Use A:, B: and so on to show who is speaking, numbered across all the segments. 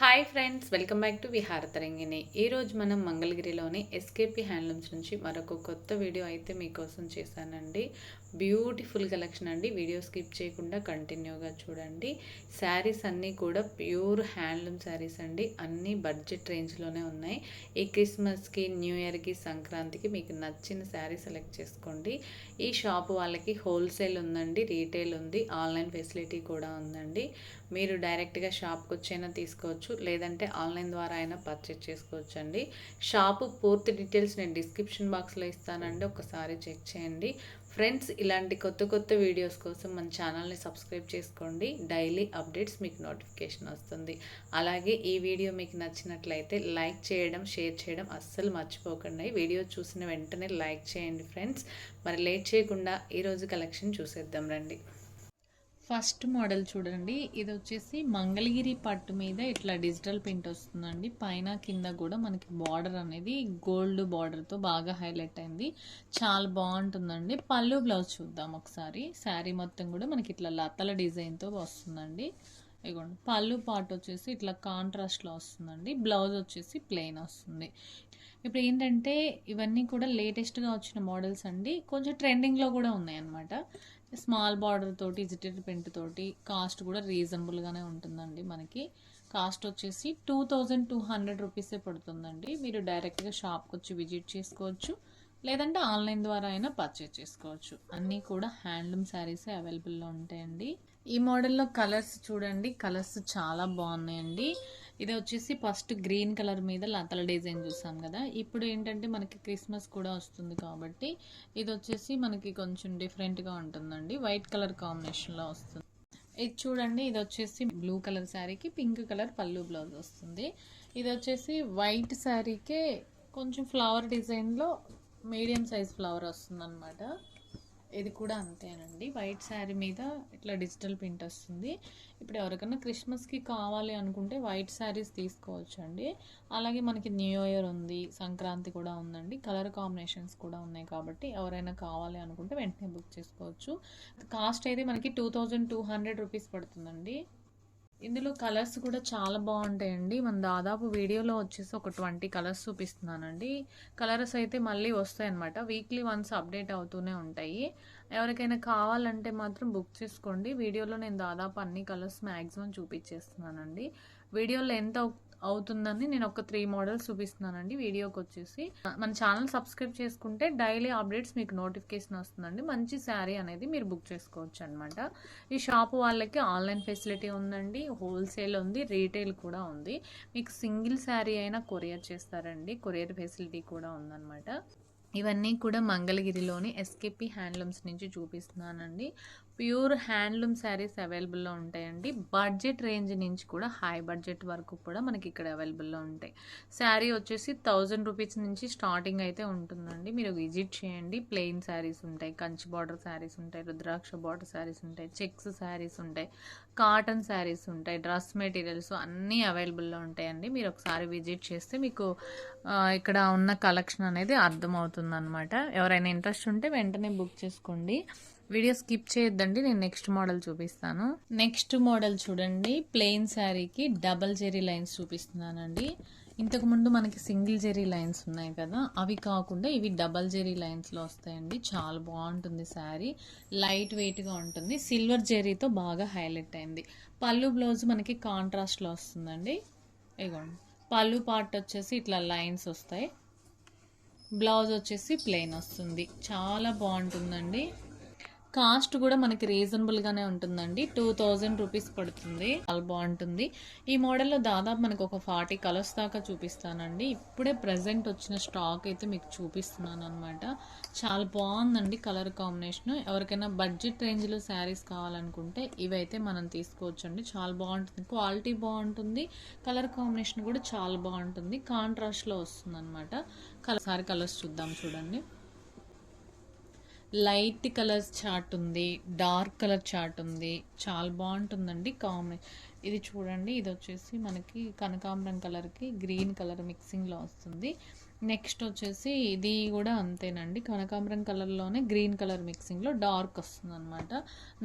A: Hi friends, welcome back to Viharatarangini. ఈరోజు మనం మంగళగిరిలోని ఎస్కేపీ హ్యాండ్లూమ్స్ నుంచి మరొక కొత్త వీడియో అయితే మీకోసం చేశానండి. బ్యూటిఫుల్ కలెక్షన్ అండి. వీడియో స్కిప్ చేయకుండా కంటిన్యూగా చూడండి. శారీస్ అన్నీ కూడా ప్యూర్ హ్యాండ్లూమ్ శారీస్ అండి. అన్నీ బడ్జెట్ రేంజ్లోనే ఉన్నాయి. ఈ క్రిస్మస్కి, న్యూ ఇయర్కి, సంక్రాంతికి మీకు నచ్చిన శారీ సెలెక్ట్ చేసుకోండి. ఈ షాప్ వాళ్ళకి హోల్సేల్ ఉందండి, రీటైల్ ఉంది, ఆన్లైన్ ఫెసిలిటీ కూడా ఉందండి. మీరు డైరెక్ట్గా షాప్కి వచ్చైనా తీసుకోవచ్చు, లేదంటే ఆన్లైన్ ద్వారా అయినా పర్చేజ్ చేసుకోవచ్చు అండి. షాపు పూర్తి డీటెయిల్స్ నేను డిస్క్రిప్షన్ బాక్స్లో ఇస్తానండి, ఒకసారి చెక్ చేయండి. ఫ్రెండ్స్, ఇలాంటి కొత్త కొత్త వీడియోస్ కోసం మన ఛానల్ని సబ్స్క్రైబ్ చేసుకోండి. డైలీ అప్డేట్స్ మీకు నోటిఫికేషన్ వస్తుంది. అలాగే ఈ వీడియో మీకు నచ్చినట్లయితే లైక్ చేయడం, షేర్ చేయడం అస్సలు మర్చిపోకండి. వీడియో చూసిన వెంటనే లైక్ చేయండి ఫ్రెండ్స్. మరి లేట్ చేయకుండా ఈరోజు కలెక్షన్ చూసేద్దాం రండి. ఫస్ట్ మోడల్ చూడండి. ఇది వచ్చేసి మంగళగిరి పట్టు మీద ఇట్లా డిజిటల్ ప్రింట్ వస్తుందండి. పైన కింద కూడా మనకి బార్డర్ అనేది గోల్డ్ బార్డర్తో బాగా హైలైట్ అయింది. చాలా బాగుంటుందండి. పళ్ళు బ్లౌజ్ చూద్దాం ఒకసారి. శారీ మొత్తం కూడా మనకి ఇట్లా లతల డిజైన్తో వస్తుందండి. ఇగోండి, పళ్ళు పార్ట్ వచ్చేసి ఇట్లా కాంట్రాస్ట్లో వస్తుందండి. బ్లౌజ్ వచ్చేసి ప్లెయిన్ వస్తుంది. ఇప్పుడు ఏంటంటే ఇవన్నీ కూడా లేటెస్ట్గా వచ్చిన మోడల్స్ అండి. కొంచెం ట్రెండింగ్లో కూడా ఉన్నాయన్నమాట. స్మాల్ బార్డర్ తోటి, డిజిటల్ ప్రింట్ తోటి, కాస్ట్ కూడా రీజనబుల్గానే ఉంటుందండి. మనకి కాస్ట్ వచ్చేసి 2200 రూపీసే పడుతుందండి. మీరు డైరెక్ట్గా షాప్కి వచ్చి విజిట్ చేసుకోవచ్చు, లేదంటే ఆన్లైన్ ద్వారా అయినా పర్చేజ్ చేసుకోవచ్చు. అన్నీ కూడా హ్యాండ్లూమ్ శారీసే అవైలబుల్లో ఉంటాయండి. ఈ మోడల్లో కలర్స్ చూడండి, కలర్స్ చాలా బాగున్నాయండి. ఇది వచ్చేసి ఫస్ట్ గ్రీన్ కలర్ మీద లతల డిజైన్ చూసాం కదా. ఇప్పుడు ఏంటంటే మనకి క్రిస్మస్ కూడా వస్తుంది కాబట్టి ఇది వచ్చేసి మనకి కొంచెం డిఫరెంట్గా ఉంటుందండి. వైట్ కలర్ కాంబినేషన్లో వస్తుంది. ఇది చూడండి, ఇది వచ్చేసి బ్లూ కలర్ శారీకి పింక్ కలర్ పళ్ళు బ్లౌజ్ వస్తుంది. ఇది వచ్చేసి వైట్ శారీకే కొంచెం ఫ్లవర్ డిజైన్లో మీడియం సైజ్ ఫ్లవర్ వస్తుంది అనమాట. ఇది కూడా అంతేనండి. వైట్ శారీ మీద ఇట్లా డిజిటల్ ప్రింట్ వస్తుంది. ఇప్పుడు ఎవరికైనా క్రిస్మస్కి కావాలి అనుకుంటే వైట్ శారీస్ తీసుకోవచ్చు అండి. అలాగే మనకి న్యూ ఇయర్ ఉంది, సంక్రాంతి కూడా ఉందండి. కలర్ కాంబినేషన్స్ కూడా ఉన్నాయి కాబట్టి ఎవరైనా కావాలి అనుకుంటే వెంటనే బుక్ చేసుకోవచ్చు. కాస్ట్ అయితే మనకి 2200 రూపీస్ పడుతుందండి. ఇందులో కలర్స్ కూడా చాలా బాగుంటాయండి. మన దాదాపు వీడియోలో వచ్చేసి ఒక 20 కలర్స్ చూపిస్తున్నానండి. కలర్స్ అయితే మళ్ళీ వస్తాయన్నమాట. వీక్లీ వన్స్ అప్డేట్ అవుతూనే ఉంటాయి. ఎవరికైనా కావాలంటే మాత్రం బుక్ చేసుకోండి. వీడియోలో నేను దాదాపు అన్ని కలర్స్ మ్యాక్సిమం చూపించేస్తున్నానండి. వీడియోలో ఎంత అవుతుందని నేను ఒక 3 మోడల్స్ చూపిస్తున్నానండి. వీడియోకి వచ్చేసి మన ఛానల్ సబ్స్క్రైబ్ చేసుకుంటే డైలీ అప్డేట్స్ మీకు నోటిఫికేషన్ వస్తుందండి. మంచి శారీ అనేది మీరు బుక్ చేసుకోవచ్చు అనమాట. ఈ షాప్ వాళ్ళకి ఆన్లైన్ ఫెసిలిటీ ఉందండి, హోల్సేల్ ఉంది, రీటైల్ కూడా ఉంది. మీకు సింగిల్ శారీ అయినా కొరియర్ చేస్తారండి. కొరియర్ ఫెసిలిటీ కూడా ఉందన్నమాట. ఇవన్నీ కూడా మంగళగిరిలోని ఎస్కేపీ హ్యాండ్లూమ్స్ నుంచి చూపిస్తున్నానండి. ప్యూర్ హ్యాండ్లూమ్ శారీస్ అవైలబుల్లో ఉంటాయండి. బడ్జెట్ రేంజ్ నుంచి కూడా హై బడ్జెట్ వరకు కూడా మనకి ఇక్కడ అవైలబుల్లో ఉంటాయి. శారీ వచ్చేసి 1000 రూపీస్ నుంచి స్టార్టింగ్ అయితే ఉంటుందండి. మీరు విజిట్ చేయండి. ప్లెయిన్ శారీస్ ఉంటాయి, కంచి బార్డర్ శారీస్ ఉంటాయి, రుద్రాక్ష బార్డర్ శారీస్ ఉంటాయి, చెక్స్ శారీస్ ఉంటాయి, కాటన్ శారీస్ ఉంటాయి, డ్రెస్ మెటీరియల్స్ అన్నీ అవైలబుల్లో ఉంటాయండి. మీరు ఒకసారి విజిట్ చేస్తే మీకు ఇక్కడ ఉన్న కలెక్షన్ అనేది అర్థమవుతుంది అనమాట. ఎవరైనా ఇంట్రెస్ట్ ఉంటే వెంటనే బుక్ చేసుకోండి. వీడియో స్కిప్ చేయొద్దండి, నేను నెక్స్ట్ మోడల్ చూపిస్తాను. నెక్స్ట్ మోడల్ చూడండి, ప్లెయిన్ శారీకి డబల్ జెరీ లైన్స్ చూపిస్తున్నానండి. ఇంతకుముందు మనకి సింగిల్ జెరీ లైన్స్ ఉన్నాయి కదా, అవి కాకుండా ఇవి డబల్ జెరీ లైన్స్లో వస్తాయండి. చాలా బాగుంటుంది శారీ, లైట్ వెయిట్గా ఉంటుంది. సిల్వర్ జెరీతో బాగా హైలైట్ అయింది. పళ్ళు బ్లౌజ్ మనకి కాంట్రాస్ట్లో వస్తుందండి. ఇగోండి, పళ్ళు పార్ట్ వచ్చేసి ఇట్లా లైన్స్ వస్తాయి, బ్లౌజ్ వచ్చేసి ప్లెయిన్ వస్తుంది. చాలా బాగుంటుందండి. కాస్ట్ కూడా మనకి రీజనబుల్గానే ఉంటుందండి. 2000 రూపీస్ పడుతుంది. చాలా బాగుంటుంది. ఈ మోడల్లో దాదాపు మనకు ఒక 40 కలర్స్ దాకా చూపిస్తానండి. ఇప్పుడే ప్రజెంట్ వచ్చిన స్టాక్ అయితే మీకు చూపిస్తున్నాను అనమాట. చాలా బాగుందండి కలర్ కాంబినేషన్. ఎవరికైనా బడ్జెట్ రేంజ్లో శారీస్ కావాలనుకుంటే ఇవైతే మనం తీసుకోవచ్చు అండి. చాలా బాగుంటుంది, క్వాలిటీ బాగుంటుంది, కలర్ కాంబినేషన్ కూడా చాలా బాగుంటుంది. కాంట్రాస్ట్లో వస్తుంది అనమాట. కలర్స్ చూద్దాం చూడండి. లైట్ కలర్స్ చార్ట్ ఉంది, డార్క్ కలర్ చార్ట్ ఉంది. చాలా బాగుంటుందండి. ఇది చూడండి, ఇది వచ్చేసి మనకి కనకాంబరం కలర్కి గ్రీన్ కలర్ మిక్సింగ్లో వస్తుంది. నెక్స్ట్ వచ్చేసి ఇది కూడా అంతేనండి, కనకాంబరం కలర్లోనే గ్రీన్ కలర్ మిక్సింగ్లో డార్క్ వస్తుంది అనమాట.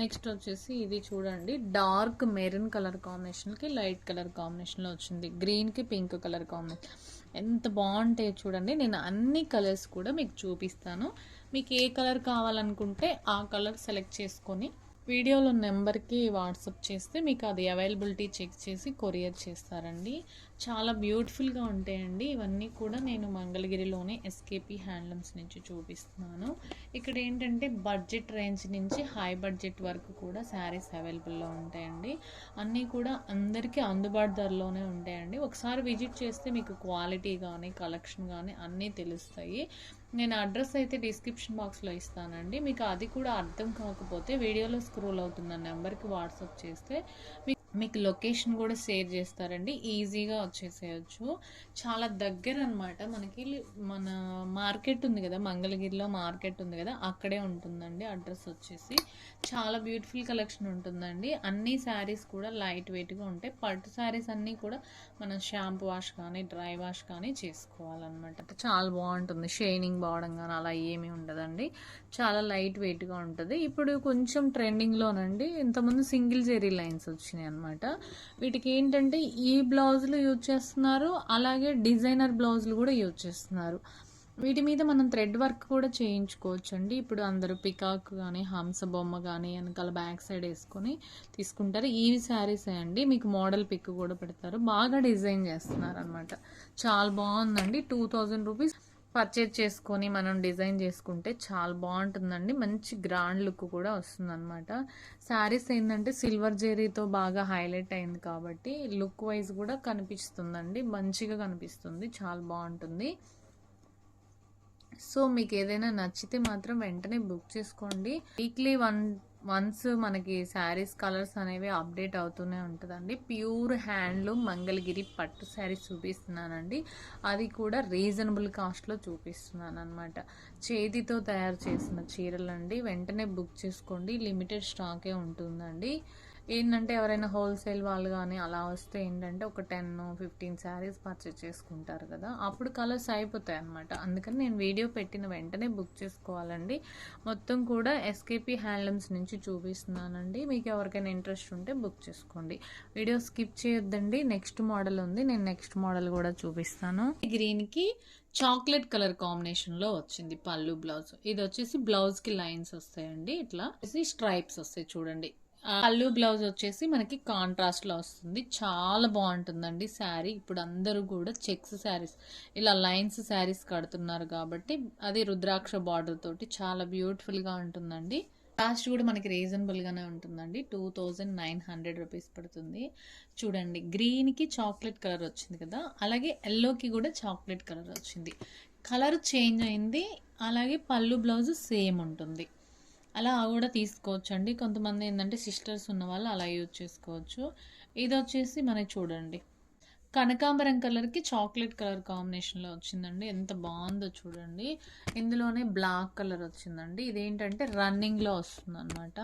A: నెక్స్ట్ వచ్చేసి ఇది చూడండి, డార్క్ మెరూన్ కలర్ కాంబినేషన్కి లైట్ కలర్ కాంబినేషన్లో వచ్చింది. గ్రీన్కి పింక్ కలర్ కాంబినేషన్ ఎంత బాగుంటాయి చూడండి. నేను అన్ని కలర్స్ కూడా మీకు చూపిస్తాను. మీకు ఏ కలర్ కావాలనుకుంటే ఆ కలర్ సెలెక్ట్ చేసుకొని వీడియోలో నెంబర్కి వాట్సాప్ చేస్తే మీకు అది అవైలబిలిటీ చెక్ చేసి కొరియర్ చేస్తారండి. చాలా బ్యూటిఫుల్గా ఉంటాయండి. ఇవన్నీ కూడా నేను మంగళగిరిలోనే ఎస్కేపీ హ్యాండ్లూమ్స్ నుంచి చూపిస్తున్నాను. ఇక్కడ ఏంటంటే బడ్జెట్ రేంజ్ నుంచి హై బడ్జెట్ వరకు కూడా శారీస్ అవైలబుల్లో ఉంటాయండి. అన్నీ కూడా అందరికీ అందుబాటు ధరలోనే ఉంటాయండి. ఒకసారి విజిట్ చేస్తే మీకు క్వాలిటీ కానీ కలెక్షన్ కానీ అన్నీ తెలుస్తాయి. నేను అడ్రస్ అయితే డిస్క్రిప్షన్ బాక్స్లో ఇస్తానండి. మీకు అది కూడా అర్థం కాకపోతే వీడియోలో స్క్రోల్ అవుతున్న నెంబర్కి వాట్సాప్ చేస్తే మీకు లొకేషన్ కూడా షేర్ చేస్తారండి. ఈజీగా వచ్చేసేయచ్చు. చాలా దగ్గర అనమాట. మనకి మన మార్కెట్ ఉంది కదా, మంగళగిరిలో మార్కెట్ ఉంది కదా, అక్కడే ఉంటుందండి అడ్రస్ వచ్చేసి. చాలా బ్యూటిఫుల్ కలెక్షన్ ఉంటుందండి. అన్ని శారీస్ కూడా లైట్ వెయిట్గా ఉంటాయి. పట్టు శారీస్ అన్నీ కూడా మనం షాంపూ వాష్ కానీ డ్రై వాష్ కానీ చేసుకోవాలన్నమాట. చాలా బాగుంటుంది. షైనింగ్ బావడం కానీ అలా ఏమీ ఉండదండి. చాలా లైట్ వెయిట్గా ఉంటుంది. ఇప్పుడు కొంచెం ట్రెండింగ్లోనండి. ఇంతకుముందు సింగిల్ జెరీ లైన్స్ వచ్చినాయి అనమాట. వీటికి ఏంటంటే ఈ బ్లౌజులు యూజ్ చేస్తున్నారు, అలాగే డిజైనర్ బ్లౌజులు కూడా యూజ్ చేస్తున్నారు. వీటి మీద మనం థ్రెడ్ వర్క్ కూడా చేయించుకోవచ్చు అండి. ఇప్పుడు అందరూ పికాక్ కానీ హంస బొమ్మ కానీ వెనకాల బ్యాక్ సైడ్ వేసుకొని తీసుకుంటారు. ఈ శారీస్ అండి, మీకు మోడల్ పిక్ కూడా పెడతారు. బాగా డిజైన్ చేస్తున్నారు అనమాట. చాలా బాగుందండి. 2000 రూపీస్ పర్చేజ్ చేసుకొని మనం డిజైన్ చేసుకుంటే చాలా బాగుంటుందండి. మంచి గ్రాండ్ లుక్ కూడా వస్తుందన్నమాట. శారీస్ ఏంటంటే సిల్వర్ జెరీతో బాగా హైలైట్ అయింది కాబట్టి లుక్ వైజ్ కూడా కనిపిస్తుందండి. మంచిగా కనిపిస్తుంది. చాలా బాగుంటుంది. సో మీకు ఏదైనా నచ్చితే మాత్రం వెంటనే బుక్ చేసుకోండి. వీక్లీ వన్స్ మనకి శారీస్ కలర్స్ అనేవి అప్డేట్ అవుతూనే ఉంటుందండి. ప్యూర్ హ్యాండ్లూమ్ మంగళగిరి పట్టు శారీస్ చూపిస్తున్నానండి. అది కూడా రీజనబుల్ కాస్ట్లో చూపిస్తున్నాను అనమాట. చేతితో తయారు చేసిన చీరలండి. వెంటనే బుక్ చేసుకోండి. లిమిటెడ్ స్టాకే ఉంటుందండి. ఏంటంటే ఎవరైనా హోల్సేల్ వాళ్ళు కానీ అలా వస్తే ఏంటంటే ఒక 10-15 శారీస్ పర్చేస్ చేసుకుంటారు కదా, అప్పుడు కలర్స్ అయిపోతాయి అనమాట. అందుకని నేను వీడియో పెట్టిన వెంటనే బుక్ చేసుకోవాలండి. మొత్తం కూడా ఎస్కేపీ హ్యాండ్లూమ్స్ నుంచి చూపిస్తున్నానండి. మీకు ఎవరికైనా ఇంట్రెస్ట్ ఉంటే బుక్ చేసుకోండి. వీడియో స్కిప్ చేయొద్దండి. నెక్స్ట్ మోడల్ ఉంది, నేను నెక్స్ట్ మోడల్ కూడా చూపిస్తాను. గ్రీన్కి చాక్లెట్ కలర్ కాంబినేషన్లో వచ్చింది పళ్ళు బ్లౌజ్. ఇది వచ్చేసి బ్లౌజ్కి లైన్స్ వస్తాయండి. ఇట్లా స్ట్రైప్స్ వస్తాయి చూడండి. పళ్ళు బ్లౌజ్ వచ్చేసి మనకి కాంట్రాస్ట్లో వస్తుంది. చాలా బాగుంటుందండి శారీ. ఇప్పుడు అందరూ కూడా చెక్స్ శారీస్, ఇలా లైన్స్ శారీస్ కడుతున్నారు కాబట్టి అది రుద్రాక్ష బార్డర్ తోటి చాలా బ్యూటిఫుల్గా ఉంటుందండి. కాస్ట్ కూడా మనకి రీజనబుల్గానే ఉంటుందండి. 2900 రూపీస్ పడుతుంది. చూడండి, గ్రీన్కి చాక్లెట్ కలర్ వచ్చింది కదా, అలాగే ఎల్లోకి కూడా చాక్లెట్ కలర్ వచ్చింది. కలర్ చేంజ్ అయింది. అలాగే పళ్ళు బ్లౌజ్ సేమ్ ఉంటుంది. అలా కూడా తీసుకోవచ్చు అండి. కొంతమంది ఏంటంటే సిస్టర్స్ ఉన్న వాళ్ళు అలా యూజ్ చేసుకోవచ్చు. ఇది వచ్చేసి మనకి చూడండి, కనకాంబరం కలర్కి చాక్లెట్ కలర్ కాంబినేషన్లో వచ్చిందండి. ఎంత బాగుందో చూడండి. ఇందులోనే బ్లాక్ కలర్ వచ్చిందండి. ఇదేంటంటే రన్నింగ్లో వస్తుంది అనమాట.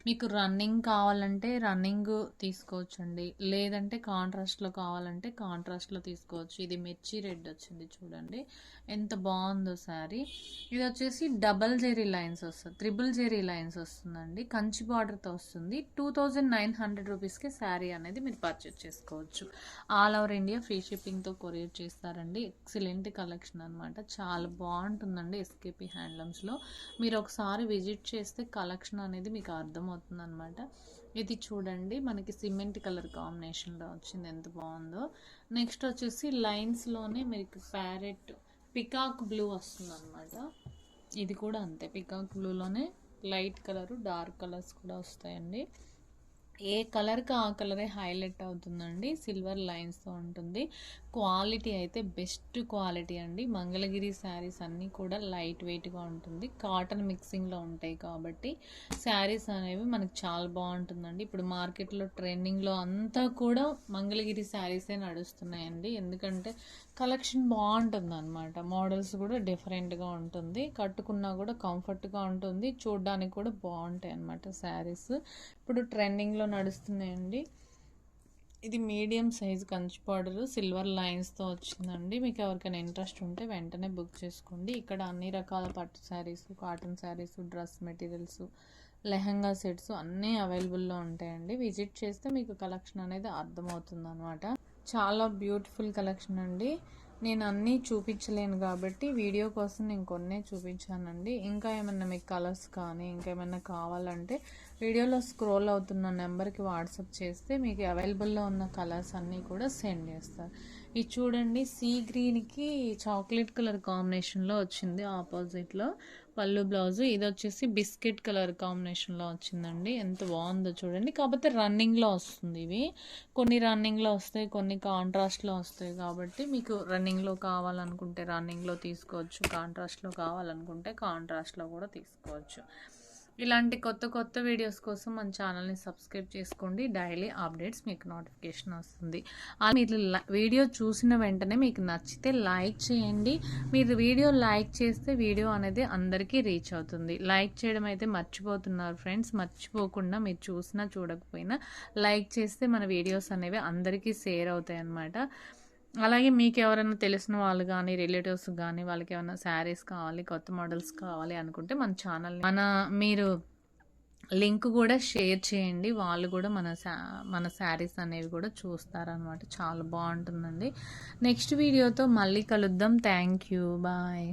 A: మీకు రన్నింగ్ కావాలంటే రన్నింగ్ తీసుకోవచ్చు అండి, లేదంటే కాంట్రాస్ట్లో కావాలంటే కాంట్రాస్ట్లో తీసుకోవచ్చు. ఇది మిర్చి రెడ్ వచ్చింది చూడండి, ఎంత బాగుందో శారీ. ఇది వచ్చేసి డబల్ జెరీ లైన్స్ వస్తుంది, ట్రిపుల్ జెరీ లైన్స్ వస్తుందండి. కంచి బార్డర్తో వస్తుంది. 2900 రూపీస్కి శారీ అనేది మీరు పర్చేస్ చేసుకోవచ్చు. ఆల్ ఓవర్ ఇండియా ఫ్రీ షిప్పింగ్తో కొరియర్ చేస్తారండి. ఎక్సలెంట్ కలెక్షన్ అనమాట. చాలా బాగుంటుందండి ఎస్కేపీ హ్యాండ్లూమ్స్లో. మీరు ఒకసారి విజిట్ చేస్తే కలెక్షన్ అనేది మీకు అర్థమవుతుంది అనమాట. ఇది చూడండి, మనకి సిమెంట్ కలర్ కాంబినేషన్లో వచ్చింది, ఎంత బాగుందో. నెక్స్ట్ వచ్చేసి లైన్స్లోనే మీకు ప్యారెట్ పికాక్ బ్లూ వస్తుంది అనమాట. ఇది కూడా అంతే, పికాక్ బ్లూలోనే లైట్ కలరు డార్క్ కలర్స్ కూడా వస్తాయండి. ఏ కలర్కి ఆ కలరే హైలైట్ అవుతుందండి. సిల్వర్ లైన్స్తో ఉంటుంది. క్వాలిటీ అయితే బెస్ట్ క్వాలిటీ అండి. మంగళగిరి శారీస్ అన్నీ కూడా లైట్ వెయిట్గా ఉంటుంది. కాటన్ మిక్సింగ్లో ఉంటాయి కాబట్టి శారీస్ అనేవి మనకు చాలా బాగుంటుందండి. ఇప్పుడు మార్కెట్లో ట్రెండింగ్లో అంతా కూడా మంగళగిరి శారీసే నడుస్తున్నాయండి. ఎందుకంటే కలెక్షన్ బాగుంటుంది అనమాట. మోడల్స్ కూడా డిఫరెంట్గా ఉంటుంది. కట్టుకున్నా కూడా కంఫర్ట్గా ఉంటుంది. చూడడానికి కూడా బాగుంటాయి అన్నమాట శారీస్. ఇప్పుడు ట్రెండింగ్లో నడుస్తున్నాయండి. ఇది medium size Kanchi border silver లైన్స్తో వచ్చిందండి. మీకు ఎవరికైనా ఇంట్రెస్ట్ ఉంటే వెంటనే బుక్ చేసుకోండి. ఇక్కడ అన్ని రకాల పట్టు saris, cotton saris, dress materials, lehenga sets అన్నీ అవైలబుల్లో ఉంటాయండి. విజిట్ చేస్తే మీకు కలెక్షన్ అనేది అర్థమవుతుంది అనమాట. చాలా బ్యూటిఫుల్ కలెక్షన్ అండి. నేను అన్నీ చూపించలేను కాబట్టి వీడియో కోసం నేను కొన్నే చూపించానండి. ఇంకా ఏమన్నా మీకు కలర్స్ కానీ ఇంకేమైనా కావాలంటే వీడియోలో స్క్రోల్ అవుతున్న నెంబర్కి వాట్సాప్ చేస్తే మీకు అవైలబుల్లో ఉన్న కలర్స్ అన్నీ కూడా సెండ్ చేస్తారు. ఇది చూడండి, సీ గ్రీన్కి చాక్లెట్ కలర్ కాంబినేషన్లో వచ్చింది ఆపోజిట్లో పళ్ళు బ్లౌజు. ఇది వచ్చేసి బిస్కెట్ కలర్ కాంబినేషన్లో వచ్చిందండి. ఎంత బాగుందో చూడండి. కాకపోతే రన్నింగ్లో వస్తుంది. ఇవి కొన్ని రన్నింగ్లో వస్తాయి, కొన్ని కాంట్రాస్ట్లో వస్తాయి. కాబట్టి మీకు రన్నింగ్లో కావాలనుకుంటే రన్నింగ్లో తీసుకోవచ్చు, కాంట్రాస్ట్లో కావాలనుకుంటే కాంట్రాస్ట్లో కూడా తీసుకోవచ్చు. ఇలాంటి కొత్త కొత్త వీడియోస్ కోసం మన ఛానల్ని సబ్స్క్రైబ్ చేసుకోండి. డైలీ అప్డేట్స్ మీకు నోటిఫికేషన్ వస్తుంది. మీరు వీడియో చూసిన వెంటనే మీకు నచ్చితే లైక్ చేయండి. మీరు వీడియో లైక్ చేస్తే వీడియో అనేది అందరికీ రీచ్ అవుతుంది. లైక్ చేయడం అయితే మర్చిపోతున్నారు ఫ్రెండ్స్. మర్చిపోకుండా మీరు చూసినా చూడకపోయినా లైక్ చేస్తే మన వీడియోస్ అనేవి అందరికీ షేర్ అవుతాయి అన్నమాట. అలాగే మీకు ఎవరైనా తెలిసిన వాళ్ళు కానీ రిలేటివ్స్ కానీ వాళ్ళకి ఏమైనా శారీస్ కావాలి, కొత్త మోడల్స్ కావాలి అనుకుంటే మీరు లింక్ కూడా షేర్ చేయండి. వాళ్ళు కూడా మన శారీస్ అనేవి కూడా చూస్తారనమాట. చాలా బాగుంటుందండి. నెక్స్ట్ వీడియోతో మళ్ళీ కలుద్దాం. Thank you, bye.